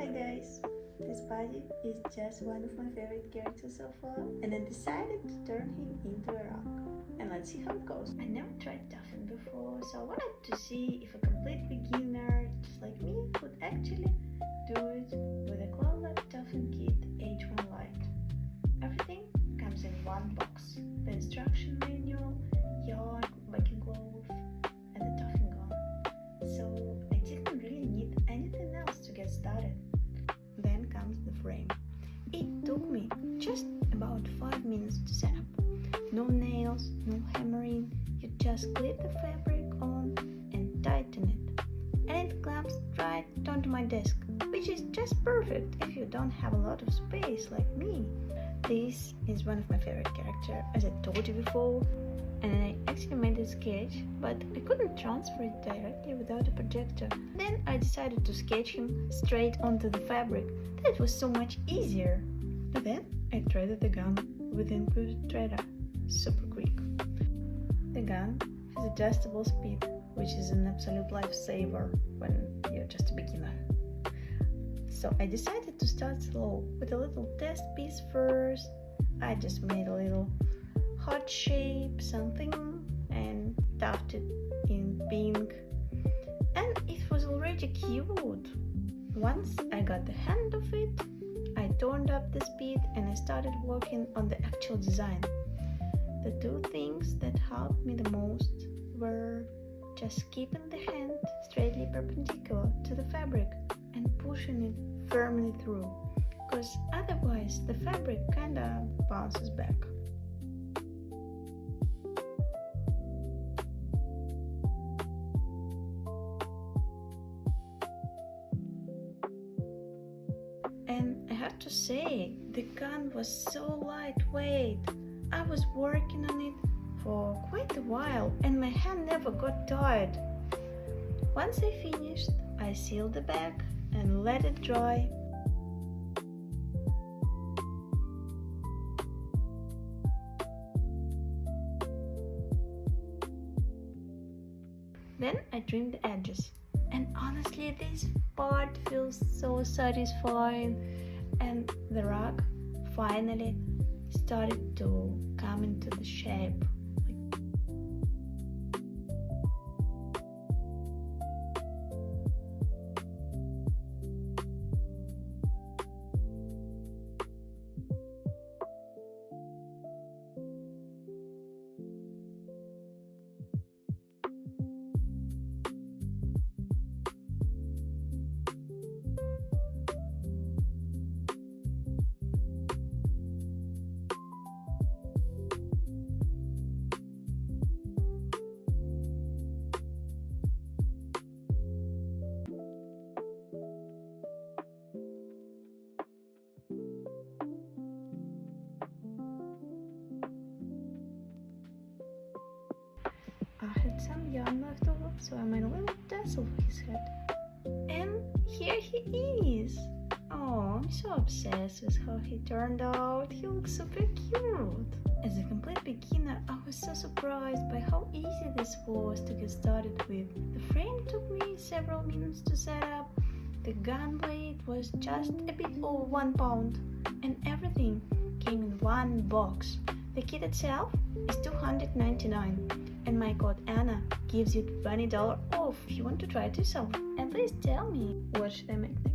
Hi guys, this buddy is just one of my favorite characters so far, and I decided to turn him into a rock. And let's see how it goes. I never tried Tufting before, so I wanted to see if a complete beginner just like me could actually do it with a Clawlab Tufting Kit H1 Lite. Everything comes in one box: the instruction manual, yarn, backing glove, and the Tufting gun. So I didn't really need anything else to get started. Then comes the frame. It took me just about 5 minutes to set up. No nails, no hammering, you just clip the fabric on and tighten it. And it clamps right onto my desk, which is just perfect if you don't have a lot of space like me. This is one of my favorite characters, as I told you before, and I actually made a sketch, but I couldn't transfer it directly without a projector. Then I decided to sketch him straight onto the fabric. That was so much easier. Then I threaded the gun with the included threader. Super quick. The gun has adjustable speed, which is an absolute lifesaver when you're just a beginner. So I decided to start slow with a little test piece first. I just made a little heart shape something and tufted in pink, and it was already cute. Once I got the hang of it, I turned up the speed and I started working on the actual design. The two things that helped me the most were just keeping the hand straightly perpendicular to the fabric and pushing it firmly through, because otherwise the fabric kinda bounces back. And I have to say, the gun was so lightweight. I was working on it for quite a while and my hand never got tired. Once I finished, I sealed the bag and let it dry. Then I trimmed the edges. And honestly, this part feels so satisfying, and the rug finally started to come into the shape. I had some yarn left over, so I made a little tassel for his head. And here he is! Oh, I'm so obsessed with how he turned out. He looks super cute! As a complete beginner, I was so surprised by how easy this was to get started with. The frame took me several minutes to set up. The gun blade was just a bit over 1 pound, and everything came in one box. The kit itself is $299. And my code Anna gives you $20 off if you want to try it yourself. And please tell me, what should I make next?